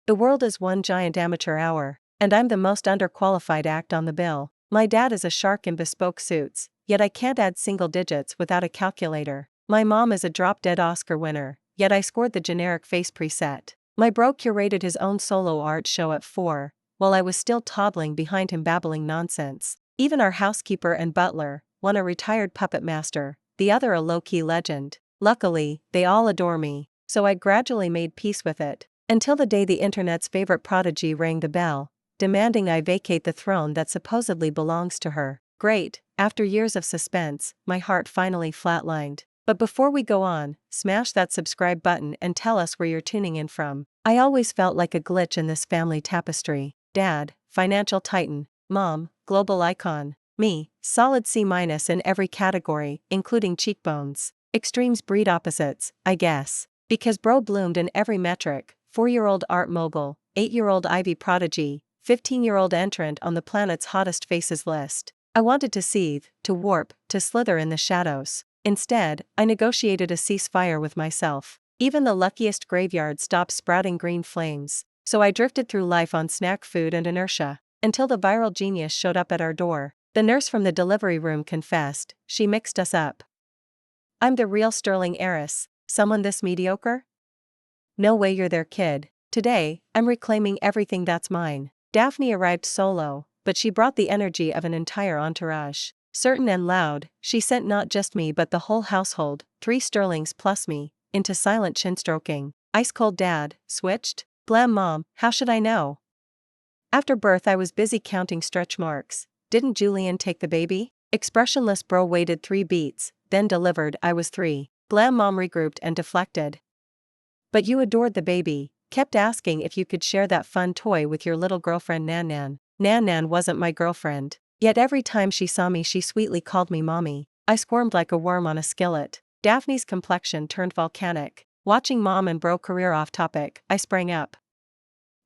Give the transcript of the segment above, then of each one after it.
The world is one giant amateur hour, and I'm the most underqualified act on the bill. My dad is a shark in bespoke suits, yet I can't add single digits without a calculator. My mom is a drop-dead Oscar winner, yet I scored the generic face preset. My bro curated his own solo art show at 4, while I was still toddling behind him babbling nonsense. Even our housekeeper and butler, one a retired puppet master, the other a low-key legend. Luckily, they all adore me, so I gradually made peace with it, until the day the internet's favorite prodigy rang the bell, demanding I vacate the throne that supposedly belongs to her. Great, after years of suspense, my heart finally flatlined. But before we go on, smash that subscribe button and tell us where you're tuning in from. I always felt like a glitch in this family tapestry. Dad, financial titan. Mom, global icon. Me, solid C- in every category, including cheekbones. Extremes breed opposites, I guess. Because bro bloomed in every metric: 4-year-old art mogul, 8-year-old Ivy prodigy, 15-year-old entrant on the planet's hottest faces list. I wanted to seethe, to warp, to slither in the shadows. Instead, I negotiated a ceasefire with myself. Even the luckiest graveyard stopped sprouting green flames, so I drifted through life on snack food and inertia, until the viral genius showed up at our door. The nurse from the delivery room confessed, she mixed us up. I'm the real sterling heiress. Someone this mediocre? No way you're their kid. Today, I'm reclaiming everything that's mine. Daphne arrived solo, but she brought the energy of an entire entourage. Certain and loud, she sent not just me but the whole household, 3 sterlings plus me, into silent chin-stroking. Ice-cold dad, switched? Blam mom, how should I know? After birth I was busy counting stretch marks. Didn't Julian take the baby? Expressionless bro waited 3 beats, then delivered. I was 3. Blam mom regrouped and deflected. But you adored the baby, kept asking if you could share that fun toy with your little girlfriend Nan Nan. Nan Nan wasn't my girlfriend. Yet every time she saw me she sweetly called me mommy. I squirmed like a worm on a skillet. Daphne's complexion turned volcanic. Watching mom and bro career off topic, I sprang up.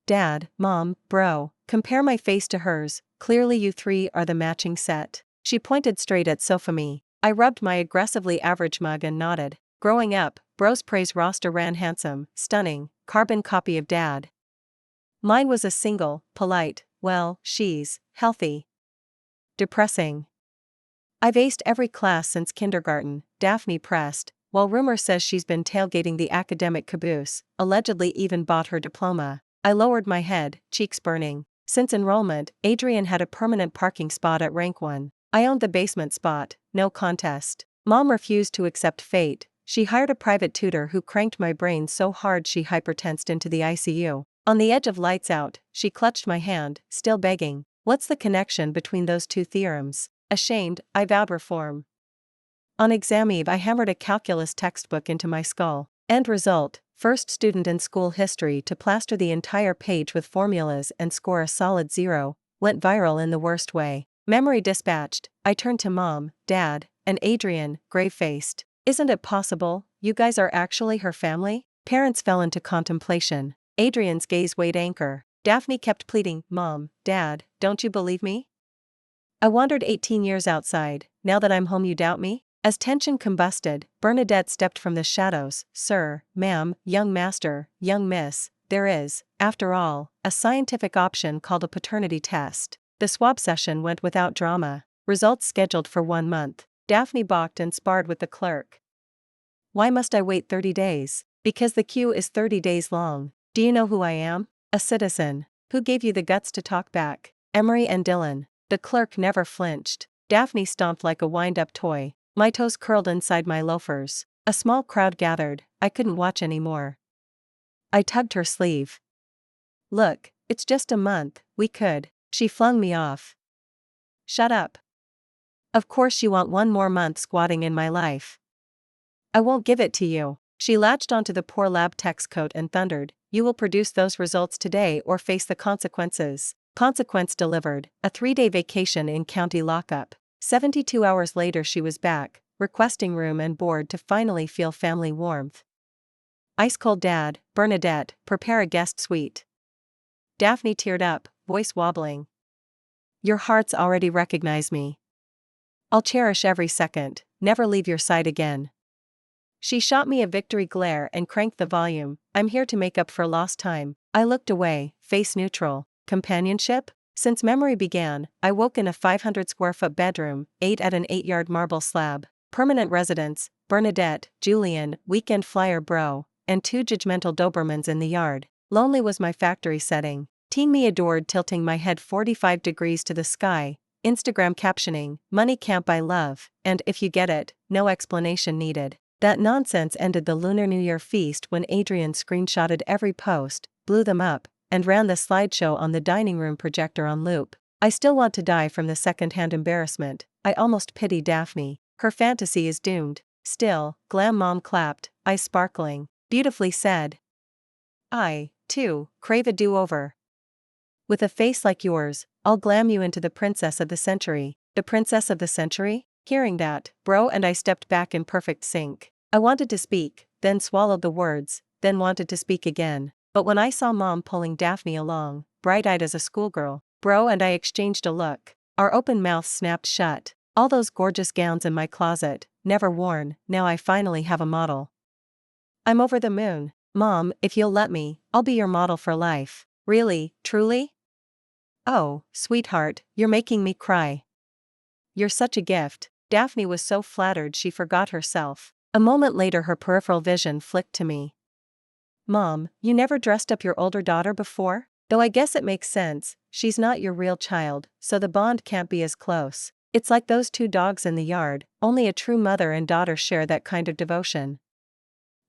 Dad, mom, bro, compare my face to hers, clearly you 3 are the matching set. She pointed straight at Sophie. I rubbed my aggressively average mug and nodded. Growing up, bro's praise roster ran handsome, stunning, carbon copy of dad. Mine was a single, polite, well, she's healthy. Depressing. I've aced every class since kindergarten, Daphne pressed, while rumor says she's been tailgating the academic caboose, allegedly even bought her diploma. I lowered my head, cheeks burning. Since enrollment, Adrian had a permanent parking spot at rank 1. I owned the basement spot, no contest. Mom refused to accept fate. She hired a private tutor who cranked my brain so hard she hypertensed into the ICU. On the edge of lights out, she clutched my hand, still begging. What's the connection between those 2 theorems? Ashamed, I vowed reform. On exam eve I hammered a calculus textbook into my skull. End result, first student in school history to plaster the entire page with formulas and score a solid 0, went viral in the worst way. Memory dispatched. I turned to mom, dad, and Adrian, grave-faced. Isn't it possible, you guys are actually her family? Parents fell into contemplation. Adrian's gaze weighed anchor. Daphne kept pleading, Mom, Dad, don't you believe me? I wandered 18 years outside. Now that I'm home you doubt me? As tension combusted, Bernadette stepped from the shadows. Sir, ma'am, young master, young miss, there is, after all, a scientific option called a paternity test. The swab session went without drama. Results scheduled for 1 month. Daphne balked and sparred with the clerk. Why must I wait 30 days? Because the queue is 30 days long. Do you know who I am? A citizen. Who gave you the guts to talk back? Emery and Dylan. The clerk never flinched. Daphne stomped like a wind-up toy. My toes curled inside my loafers. A small crowd gathered. I couldn't watch anymore. I tugged her sleeve. Look, it's just a month, we could. She flung me off. Shut up. Of course you want 1 more month squatting in my life. I won't give it to you. She latched onto the poor lab tech's coat and thundered, you will produce those results today or face the consequences. Consequence delivered, a 3-day vacation in county lockup. 72 hours later she was back, requesting room and board to finally feel family warmth. Ice-cold dad, Bernadette, prepare a guest suite. Daphne teared up, voice wobbling. Your hearts already recognize me. I'll cherish every second, never leave your side again. She shot me a victory glare and cranked the volume. I'm here to make up for lost time. I looked away, face neutral. Companionship? Since memory began, I woke in a 500-square-foot bedroom, ate at an 8-yard marble slab. Permanent residence, Bernadette, Julian, weekend flyer bro, and 2 judgmental Dobermans in the yard. Lonely was my factory setting. Teen me adored tilting my head 45 degrees to the sky. Instagram captioning, money can't buy love, and if you get it, no explanation needed. That nonsense ended the Lunar New Year feast when Adrian screenshotted every post, blew them up, and ran the slideshow on the dining room projector on loop. I still want to die from the second-hand embarrassment. I almost pity Daphne. Her fantasy is doomed. Still, glam mom clapped, eyes sparkling. Beautifully said. I, too, crave a do-over. With a face like yours, I'll glam you into the princess of the century. The princess of the century? Hearing that, bro and I stepped back in perfect sync. I wanted to speak, then swallowed the words, then wanted to speak again. But when I saw mom pulling Daphne along, bright-eyed as a schoolgirl, bro and I exchanged a look. Our open mouths snapped shut. All those gorgeous gowns in my closet, never worn, now I finally have a model. I'm over the moon. Mom, if you'll let me, I'll be your model for life. Really, truly? Oh, sweetheart, you're making me cry. You're such a gift. Daphne was so flattered she forgot herself. A moment later her peripheral vision flicked to me. Mom, you never dressed up your older daughter before? Though I guess it makes sense, she's not your real child, so the bond can't be as close. It's like those 2 dogs in the yard, only a true mother and daughter share that kind of devotion.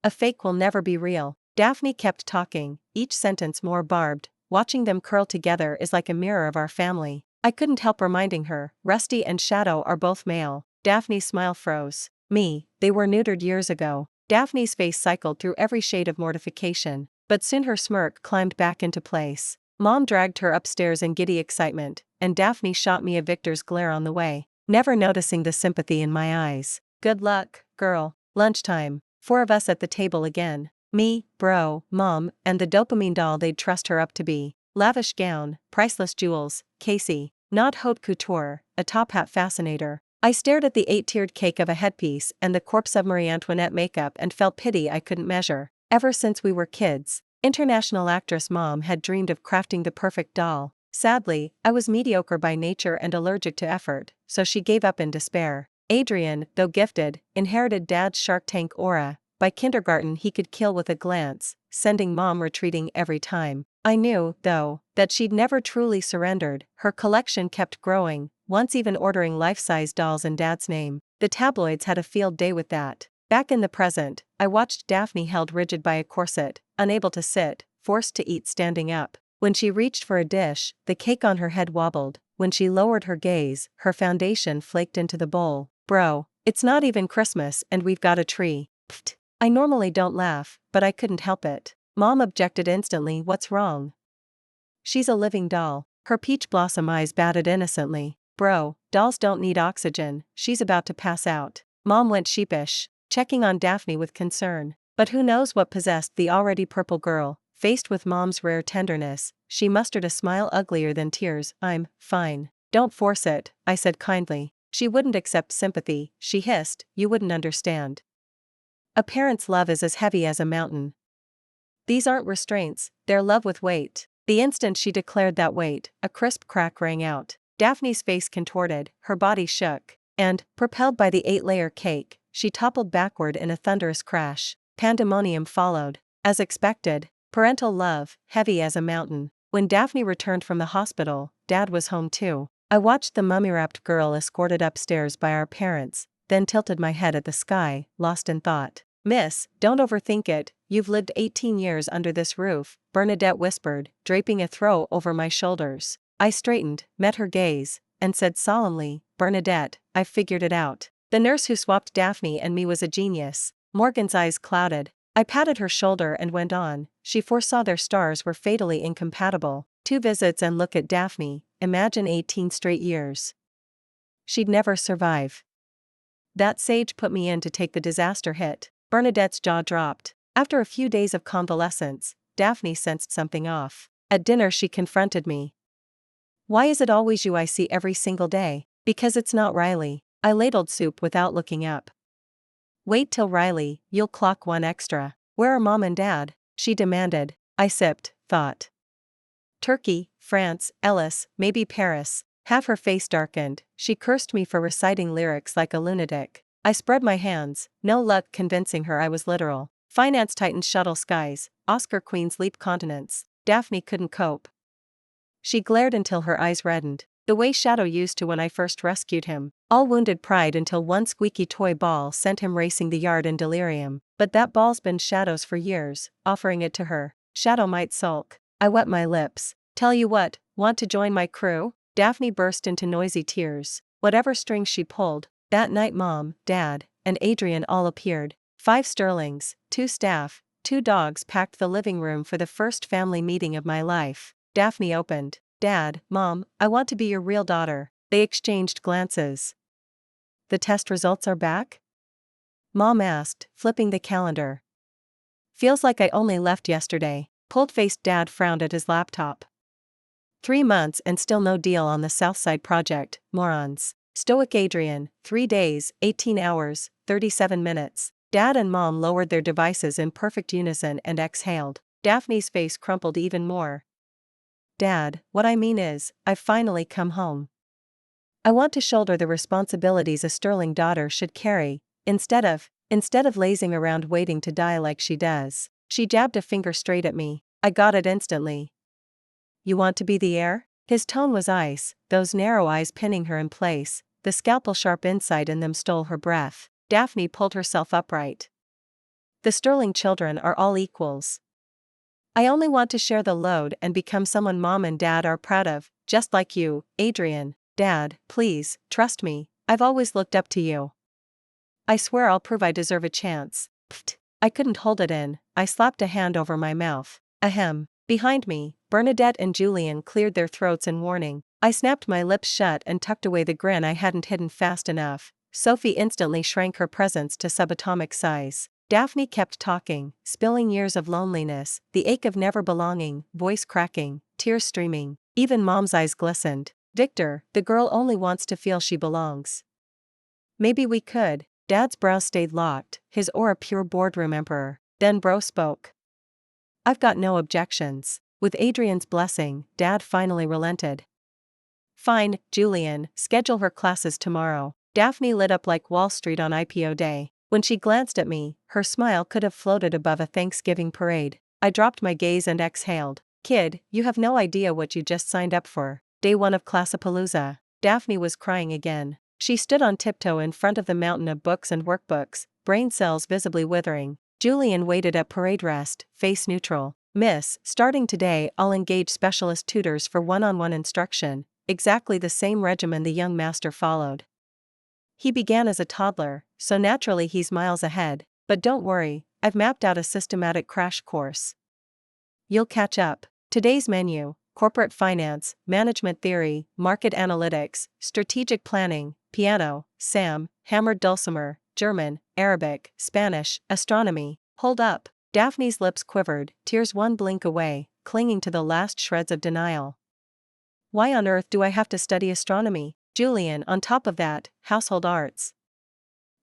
A fake will never be real. Daphne kept talking, each sentence more barbed. Watching them curl together is like a mirror of our family. I couldn't help reminding her, Rusty and Shadow are both male. Daphne's smile froze. Me, they were neutered years ago. Daphne's face cycled through every shade of mortification, but soon her smirk climbed back into place. Mom dragged her upstairs in giddy excitement, and Daphne shot me a victor's glare on the way, never noticing the sympathy in my eyes. Good luck, girl. Lunchtime. 4 of us at the table again. Me, bro, mom, and the dopamine doll they'd trust her up to be. Lavish gown, priceless jewels, Casey, not haute couture, a top hat fascinator. I stared at the 8-tiered cake of a headpiece and the corpse of Marie Antoinette makeup and felt pity I couldn't measure. Ever since we were kids, international actress mom had dreamed of crafting the perfect doll. Sadly, I was mediocre by nature and allergic to effort, so she gave up in despair. Adrian, though gifted, inherited dad's Shark Tank aura. By kindergarten he could kill with a glance, sending mom retreating every time. I knew, though, that she'd never truly surrendered. Her collection kept growing, once even ordering life-size dolls in dad's name. The tabloids had a field day with that. Back in the present, I watched Daphne held rigid by a corset, unable to sit, forced to eat standing up. When she reached for a dish, the cake on her head wobbled. When she lowered her gaze, her foundation flaked into the bowl. Bro, it's not even Christmas and we've got a tree. Pfft. I normally don't laugh, but I couldn't help it. Mom objected instantly. What's wrong? She's a living doll. Her peach blossom eyes batted innocently. Bro, dolls don't need oxygen, she's about to pass out. Mom went sheepish, checking on Daphne with concern. But who knows what possessed the already purple girl. Faced with mom's rare tenderness, she mustered a smile uglier than tears. I'm fine. Don't force it, I said kindly. She wouldn't accept sympathy, she hissed, you wouldn't understand. A parent's love is as heavy as a mountain. These aren't restraints, they're love with weight. The instant she declared that weight, a crisp crack rang out. Daphne's face contorted, her body shook, and, propelled by the 8-layer cake, she toppled backward in a thunderous crash. Pandemonium followed. As expected, parental love, heavy as a mountain. When Daphne returned from the hospital, Dad was home too. I watched the mummy-wrapped girl escorted upstairs by our parents, then tilted my head at the sky, lost in thought. Miss, don't overthink it, you've lived 18 years under this roof, Bernadette whispered, draping a throw over my shoulders. I straightened, met her gaze, and said solemnly, Bernadette, I've figured it out. The nurse who swapped Daphne and me was a genius. Morgan's eyes clouded. I patted her shoulder and went on. She foresaw their stars were fatally incompatible. 2 visits and look at Daphne, imagine 18 straight years. She'd never survive. That sage put me in to take the disaster hit. Bernadette's jaw dropped. After a few days of convalescence, Daphne sensed something off. At dinner she confronted me. Why is it always you I see every single day? Because it's not Riley. I ladled soup without looking up. Wait till Riley, you'll clock 1 extra. Where are Mom and Dad? She demanded. I sipped, thought. Turkey, France, Ellis, maybe Paris. Half her face darkened. She cursed me for reciting lyrics like a lunatic. I spread my hands, no luck convincing her I was literal. Finance titans shuttle skies, Oscar queens leap continents. Daphne couldn't cope. She glared until her eyes reddened, the way Shadow used to when I first rescued him. All wounded pride until one squeaky toy ball sent him racing the yard in delirium. But that ball's been Shadow's for years, offering it to her. Shadow might sulk. I wet my lips. Tell you what, want to join my crew? Daphne burst into noisy tears. Whatever strings she pulled, that night Mom, Dad, and Adrian all appeared. 5 sterlings, 2 staff, 2 dogs packed the living room for the first family meeting of my life. Daphne opened. Dad, Mom, I want to be your real daughter. They exchanged glances. The test results are back? Mom asked, flipping the calendar. Feels like I only left yesterday. Pulled-faced Dad frowned at his laptop. 3 months and still no deal on the Southside project, morons. Stoic Adrian, 3 days, 18 hours, 37 minutes. Dad and Mom lowered their devices in perfect unison and exhaled. Daphne's face crumpled even more. Dad, what I mean is, I've finally come home. I want to shoulder the responsibilities a sterling daughter should carry, instead of lazing around waiting to die like she does. She jabbed a finger straight at me. I got it instantly. You want to be the heir? His tone was ice, those narrow eyes pinning her in place, the scalpel-sharp insight in them stole her breath. Daphne pulled herself upright. The Sterling children are all equals. I only want to share the load and become someone Mom and Dad are proud of, just like you, Adrian. Dad, please, trust me, I've always looked up to you. I swear I'll prove I deserve a chance. Pfft. I couldn't hold it in, I slapped a hand over my mouth. Ahem. Behind me, Bernadette and Julian cleared their throats in warning. I snapped my lips shut and tucked away the grin I hadn't hidden fast enough. Sophie instantly shrank her presence to subatomic size. Daphne kept talking, spilling years of loneliness, the ache of never belonging, voice cracking, tears streaming. Even Mom's eyes glistened. Victor, the girl only wants to feel she belongs. Maybe we could. Dad's brow stayed locked, his aura pure boardroom emperor. Then Bro spoke. I've got no objections. With Adrian's blessing, Dad finally relented. Fine, Julian, schedule her classes tomorrow. Daphne lit up like Wall Street on IPO day. When she glanced at me, her smile could have floated above a Thanksgiving parade. I dropped my gaze and exhaled. Kid, you have no idea what you just signed up for. Day 1 of Classapalooza. Daphne was crying again. She stood on tiptoe in front of the mountain of books and workbooks, brain cells visibly withering. Julian waited at parade rest, face neutral. Miss, starting today I'll engage specialist tutors for one-on-one instruction, exactly the same regimen the young master followed. He began as a toddler, so naturally he's miles ahead, but don't worry, I've mapped out a systematic crash course. You'll catch up. Today's menu: corporate finance, management theory, market analytics, strategic planning, piano, Sam, hammered dulcimer, German, Arabic, Spanish, astronomy. Hold up. Daphne's lips quivered, tears one blink away, clinging to the last shreds of denial. Why on earth do I have to study astronomy? Julian, on top of that, household arts.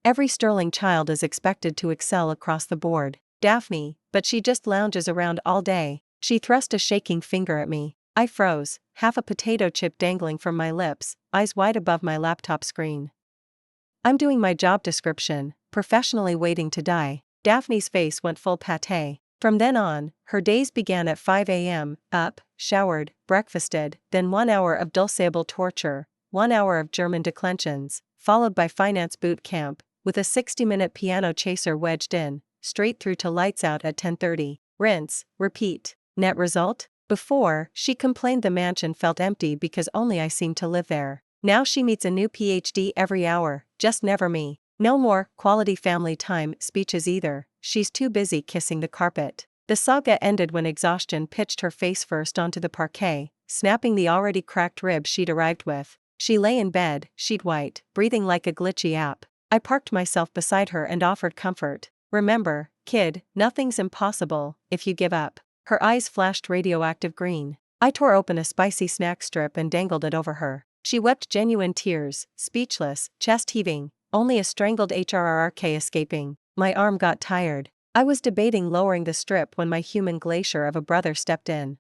Every Sterling child is expected to excel across the board. Daphne, but she just lounges around all day. She thrust a shaking finger at me. I froze, half a potato chip dangling from my lips, eyes wide above my laptop screen. I'm doing my job description, professionally waiting to die. Daphne's face went full pâté. From then on, her days began at 5 a.m., up, showered, breakfasted, then 1 hour of dulceable torture, 1 hour of German declensions, followed by finance boot camp, with a 60-minute piano chaser wedged in, straight through to lights out at 10:30. Rinse, repeat. Net result? Before, she complained the mansion felt empty because only I seemed to live there. Now she meets a new PhD every hour, just never me. No more quality family time speeches either, she's too busy kissing the carpet. The saga ended when exhaustion pitched her face first onto the parquet, snapping the already cracked rib she'd arrived with. She lay in bed, sheet white, breathing like a glitchy app. I parked myself beside her and offered comfort. Remember, kid, nothing's impossible if you give up. Her eyes flashed radioactive green. I tore open a spicy snack strip and dangled it over her. She wept genuine tears, speechless, chest heaving, only a strangled HRRK escaping. My arm got tired. I was debating lowering the strip when my human glacier of a brother stepped in.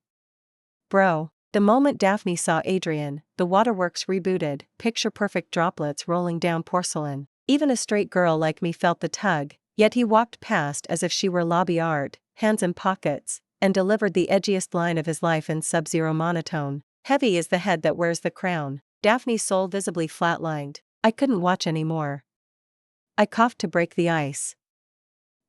Bro. The moment Daphne saw Adrian, the waterworks rebooted, picture-perfect droplets rolling down porcelain. Even a straight girl like me felt the tug, yet he walked past as if she were lobby art, hands in pockets, and delivered the edgiest line of his life in sub-zero monotone. Heavy is the head that wears the crown. Daphne's soul visibly flatlined. I couldn't watch anymore. I coughed to break the ice.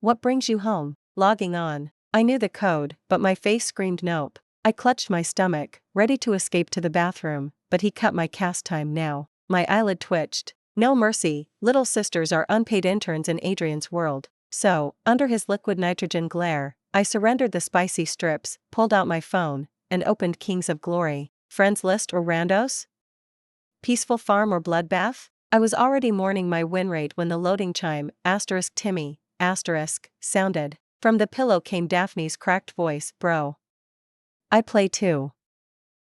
What brings you home? Logging on. I knew the code, but my face screamed nope. I clutched my stomach, ready to escape to the bathroom, but he cut my cast time now. My eyelid twitched. No mercy, little sisters are unpaid interns in Adrian's world. So, under his liquid nitrogen glare, I surrendered the spicy strips, pulled out my phone, and opened Kings of Glory. Friends list or randos? Peaceful farm or bloodbath? I was already mourning my win rate when the loading chime, Timmy, sounded. From the pillow came Daphne's cracked voice, bro. I play too.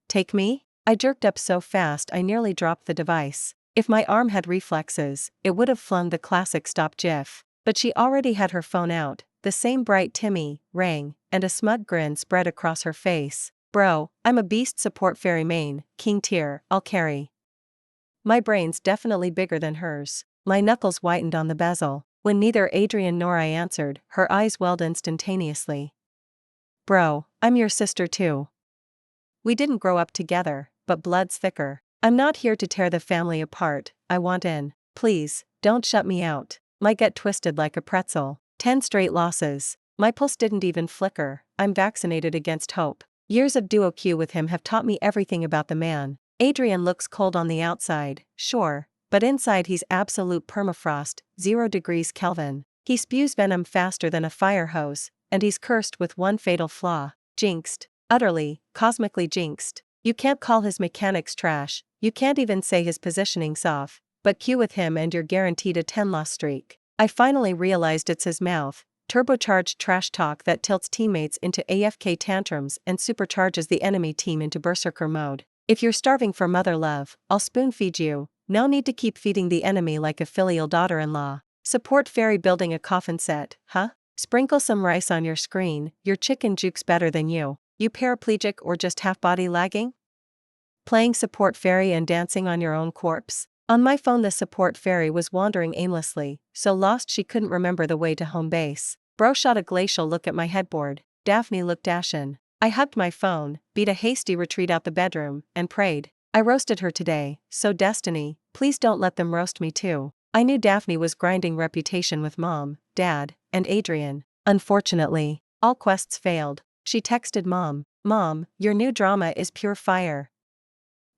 Take me? I jerked up so fast I nearly dropped the device. If my arm had reflexes, it would have flung the classic stop gif. But she already had her phone out, the same bright Timmy rang, and a smug grin spread across her face. Bro, I'm a beast support fairy main, king tier, I'll carry. My brain's definitely bigger than hers. My knuckles whitened on the bezel. When neither Adrian nor I answered, her eyes welled instantaneously. Bro, I'm your sister too. We didn't grow up together, but blood's thicker. I'm not here to tear the family apart, I want in. Please, don't shut me out. My gut twisted like a pretzel. 10 straight losses. My pulse didn't even flicker. I'm vaccinated against hope. Years of duo Q with him have taught me everything about the man. Adrian looks cold on the outside, sure, but inside he's absolute permafrost, 0 degrees Kelvin. He spews venom faster than a fire hose, and he's cursed with one fatal flaw. Jinxed. Utterly, cosmically jinxed. You can't call his mechanics trash, you can't even say his positioning's off, but Q with him and you're guaranteed a 10-loss streak. I finally realized it's his mouth, turbocharged trash talk that tilts teammates into AFK tantrums and supercharges the enemy team into berserker mode. If you're starving for mother love, I'll spoon feed you, no need to keep feeding the enemy like a filial daughter-in-law. Support fairy building a coffin set, huh? Sprinkle some rice on your screen, your chicken juke's better than you. You paraplegic or just half-body lagging? Playing support fairy and dancing on your own corpse? On my phone the support fairy was wandering aimlessly, so lost she couldn't remember the way to home base. Bro shot a glacial look at my headboard. Daphne looked ashen. I hugged my phone, beat a hasty retreat out the bedroom, and prayed. I roasted her today, so Destiny, please don't let them roast me too. I knew Daphne was grinding reputation with Mom, Dad, and Adrian. Unfortunately, all quests failed. She texted Mom, Mom, your new drama is pure fire.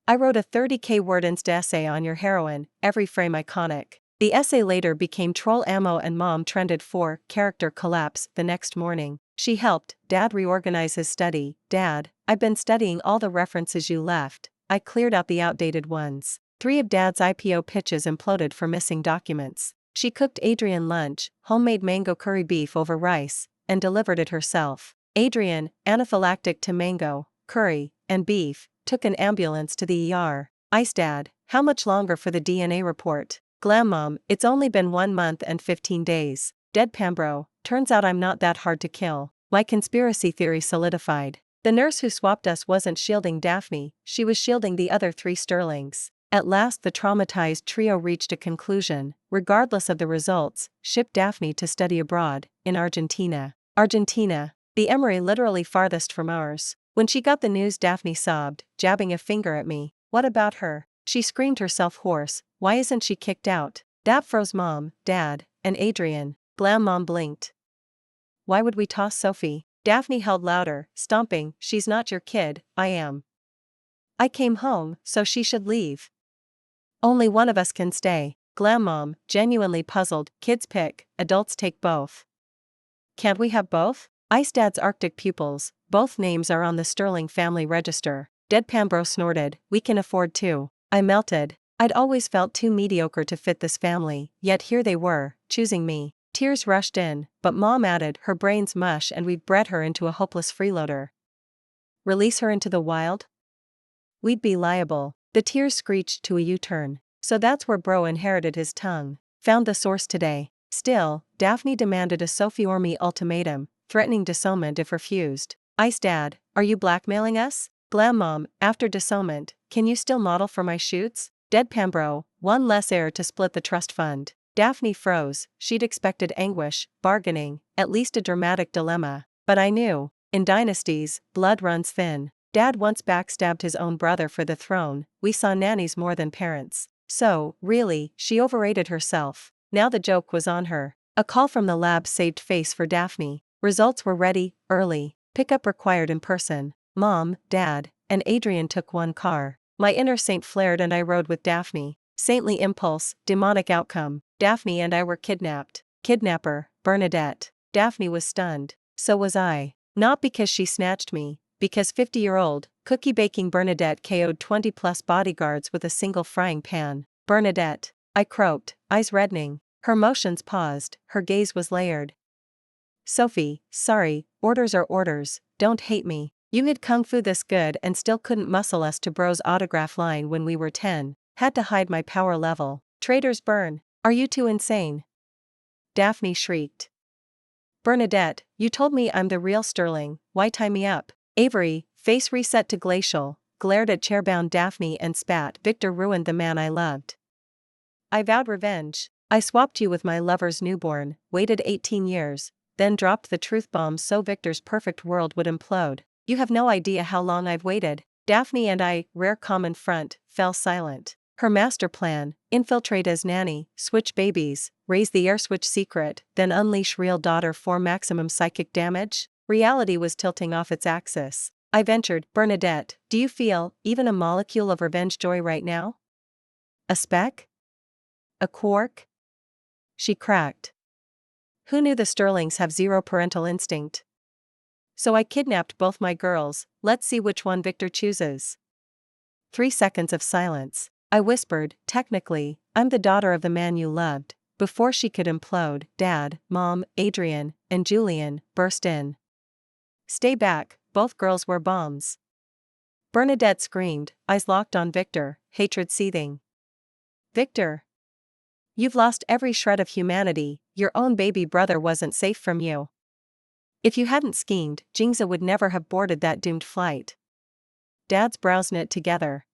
I wrote a 30k word Insta essay on your heroine, every frame iconic. The essay later became troll ammo and Mom trended for character collapse the next morning. She helped Dad reorganize his study. Dad, I've been studying all the references you left. I cleared out the outdated ones. 3 of Dad's IPO pitches imploded for missing documents. She cooked Adrian lunch, homemade mango curry beef over rice, and delivered it herself. Adrian, anaphylactic to mango, curry, and beef, took an ambulance to the ER. Ice Dad, how much longer for the DNA report? Glam Mom, it's only been 1 month and 15 days. Deadpan Bro, turns out I'm not that hard to kill. My conspiracy theory solidified. The nurse who swapped us wasn't shielding Daphne, she was shielding the other 3 Sterlings. At last the traumatized trio reached a conclusion. Regardless of the results, ship Daphne to study abroad, in Argentina. Argentina. The Emery literally farthest from ours. When she got the news Daphne sobbed, jabbing a finger at me. What about her? She screamed herself hoarse. Why isn't she kicked out? That froze Mom, Dad, and Adrian. Glam Mom blinked. Why would we toss Sophie? Daphne held louder, stomping, she's not your kid, I am. I came home, so she should leave. Only one of us can stay. Glam Mom, genuinely puzzled, kids pick, adults take both. Can't we have both? Ice Dad's Arctic pupils, both names are on the Sterling family register. Deadpan Bro snorted, we can afford 2. I melted. I'd always felt too mediocre to fit this family, yet here they were, choosing me. Tears rushed in, but Mom added, her brain's mush and we've bred her into a hopeless freeloader. Release her into the wild? We'd be liable. The tears screeched to a U-turn. So that's where Bro inherited his tongue. Found the source today. Still, Daphne demanded a Sophie or me ultimatum, threatening disownment if refused. Ice Dad, are you blackmailing us? Glam Mom, after disownment, can you still model for my shoots? Deadpan Bro, one less heir to split the trust fund. Daphne froze, she'd expected anguish, bargaining, at least a dramatic dilemma. But I knew, in dynasties, blood runs thin. Dad once backstabbed his own brother for the throne, we saw nannies more than parents. So, really, she overrated herself. Now the joke was on her. A call from the lab saved face for Daphne. Results were ready, early, pickup required in person. Mom, Dad, and Adrian took one car. My inner saint flared and I rode with Daphne. Saintly impulse, demonic outcome. Daphne and I were kidnapped. Kidnapper, Bernadette. Daphne was stunned. So was I. Not because she snatched me, because 50-year-old, cookie-baking Bernadette KO'd 20-plus bodyguards with a single frying pan. Bernadette. I croaked, eyes reddening. Her motions paused, her gaze was layered. Sophie, sorry, orders are orders, don't hate me. You had kung fu this good and still couldn't muscle us to Bro's autograph line when we were 10. Had to hide my power level. Traitors burn. Are you two insane? Daphne shrieked. Bernadette, you told me I'm the real Sterling, why tie me up? Avery, face reset to glacial, glared at chairbound Daphne and spat. Victor ruined the man I loved. I vowed revenge. I swapped you with my lover's newborn, waited 18 years, then dropped the truth bomb so Victor's perfect world would implode. You have no idea how long I've waited. Daphne and I, rare common front, fell silent. Her master plan, infiltrate as nanny, switch babies, raise the air switch secret, then unleash real daughter for maximum psychic damage? Reality was tilting off its axis. I ventured, Bernadette, do you feel, even a molecule of revenge joy right now? A speck? A quark? She cracked. Who knew the Sterlings have zero parental instinct? So I kidnapped both my girls, let's see which one Victor chooses. 3 seconds of silence. I whispered, technically, I'm the daughter of the man you loved. Before she could implode, Dad, Mom, Adrian, and Julian burst in. Stay back, both girls were bombs. Bernadette screamed, eyes locked on Victor, hatred seething. Victor. You've lost every shred of humanity, your own baby brother wasn't safe from you. If you hadn't schemed, Jingza would never have boarded that doomed flight. Dad's brows knit together.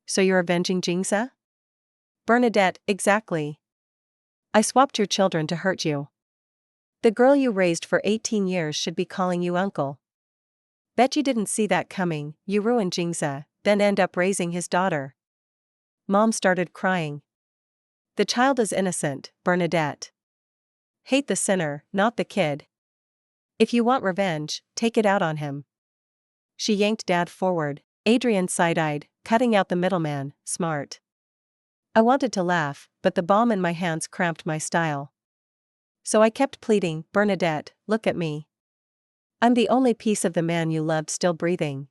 So you're avenging Jingza? Bernadette, exactly. I swapped your children to hurt you. The girl you raised for 18 years should be calling you uncle. Bet you didn't see that coming, you ruined Jingza, then end up raising his daughter. Mom started crying. The child is innocent, Bernadette. Hate the sinner, not the kid. If you want revenge, take it out on him. She yanked Dad forward. Adrian side-eyed, cutting out the middleman, smart. I wanted to laugh, but the bomb in my hands cramped my style. So I kept pleading, Bernadette, look at me. I'm the only piece of the man you loved still breathing.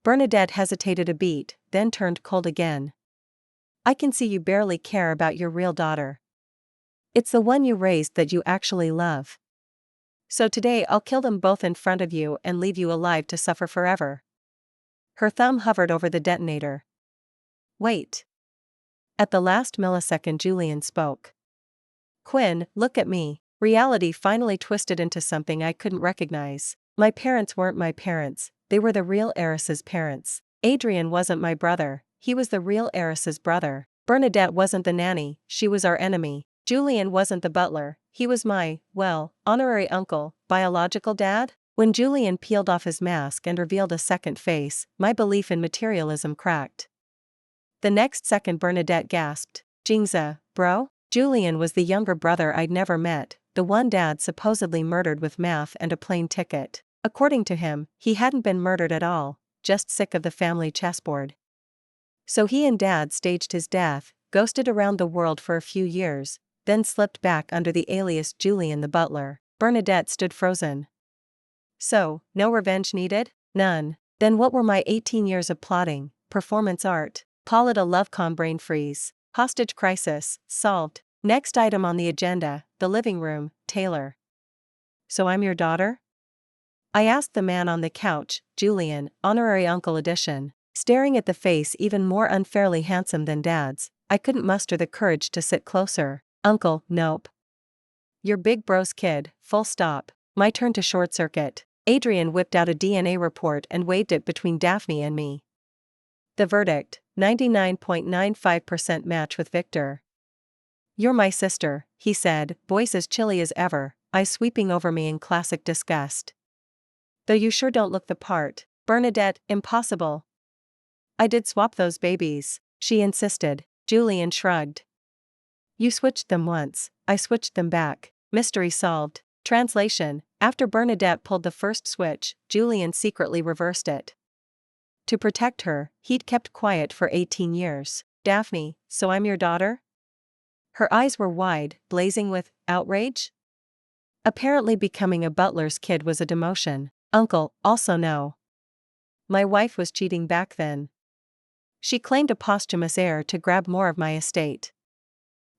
Bernadette hesitated a beat, then turned cold again. I can see you barely care about your real daughter. It's the one you raised that you actually love. So today I'll kill them both in front of you and leave you alive to suffer forever. Her thumb hovered over the detonator. Wait. At the last millisecond Julian spoke. Quinn, look at me. Reality finally twisted into something I couldn't recognize. My parents weren't my parents, they were the real heiress's parents. Adrian wasn't my brother, he was the real heiress's brother. Bernadette wasn't the nanny, she was our enemy. Julian wasn't the butler, he was my, well, honorary uncle, biological dad? When Julian peeled off his mask and revealed a second face, my belief in materialism cracked. The next second Bernadette gasped, Jingza, bro? Julian was the younger brother I'd never met, the one Dad supposedly murdered with math and a plane ticket. According to him, he hadn't been murdered at all, just sick of the family chessboard. So he and Dad staged his death, ghosted around the world for a few years, then slipped back under the alias Julian the butler. Bernadette stood frozen. So, no revenge needed? None. Then what were my 18 years of plotting, performance art? Call it a lovecom brain freeze. Hostage crisis, solved. Next item on the agenda, the living room, Taylor. So I'm your daughter? I asked the man on the couch, Julian, honorary uncle edition. Staring at the face even more unfairly handsome than Dad's, I couldn't muster the courage to sit closer. Uncle, nope. You're big bro's kid, full stop. My turn to short circuit. Adrian whipped out a DNA report and waved it between Daphne and me. The verdict, 99.95% match with Victor. You're my sister, he said, voice as chilly as ever, eyes sweeping over me in classic disgust. Though you sure don't look the part, Bernadette, impossible. I did swap those babies, she insisted. Julian shrugged. You switched them once, I switched them back. Mystery solved. Translation: after Bernadette pulled the first switch, Julian secretly reversed it. To protect her, he'd kept quiet for 18 years. Daphne, so I'm your daughter? Her eyes were wide, blazing with outrage. Apparently becoming a butler's kid was a demotion. Uncle, also no. My wife was cheating back then. She claimed a posthumous heir to grab more of my estate.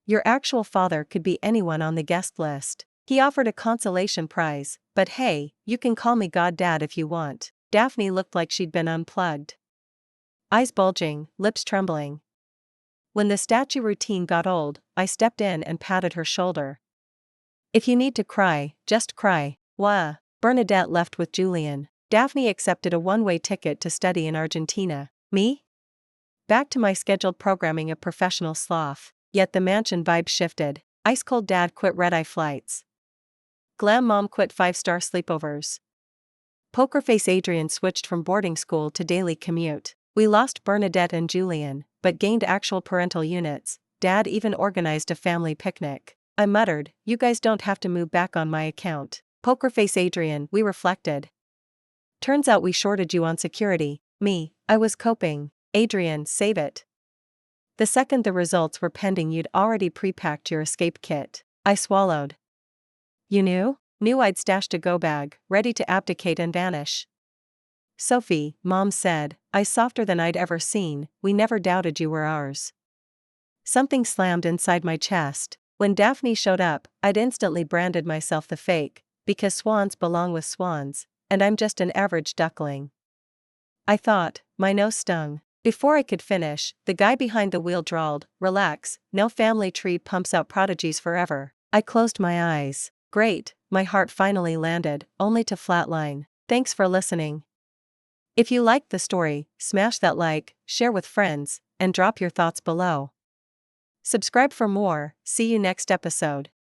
Your actual father could be anyone on the guest list. He offered a consolation prize, but hey, you can call me Goddad if you want. Daphne looked like she'd been unplugged. Eyes bulging, lips trembling. When the statue routine got old, I stepped in and patted her shoulder. If you need to cry, just cry. Wah. Bernadette left with Julian. Daphne accepted a one-way ticket to study in Argentina. Me? Back to my scheduled programming of professional sloth. Yet the mansion vibe shifted. Ice-cold dad quit red-eye flights. Glam mom quit 5-star sleepovers. Pokerface Adrian switched from boarding school to daily commute. We lost Bernadette and Julian, but gained actual parental units. Dad even organized a family picnic. I muttered, you guys don't have to move back on my account. Pokerface Adrian, we reflected. Turns out we shorted you on security. Me, I was coping. Adrian, save it. The second the results were pending, you'd already pre-packed your escape kit. I swallowed. You knew? Knew I'd stashed a go bag, ready to abdicate and vanish. Sophie, Mom said, eyes softer than I'd ever seen, we never doubted you were ours. Something slammed inside my chest. When Daphne showed up, I'd instantly branded myself the fake, because swans belong with swans, and I'm just an average duckling. I thought, my nose stung. Before I could finish, the guy behind the wheel drawled, relax, no family tree pumps out prodigies forever. I closed my eyes. Great, my heart finally landed, only to flatline. Thanks for listening. If you liked the story, smash that like, share with friends, and drop your thoughts below. Subscribe for more. See you next episode.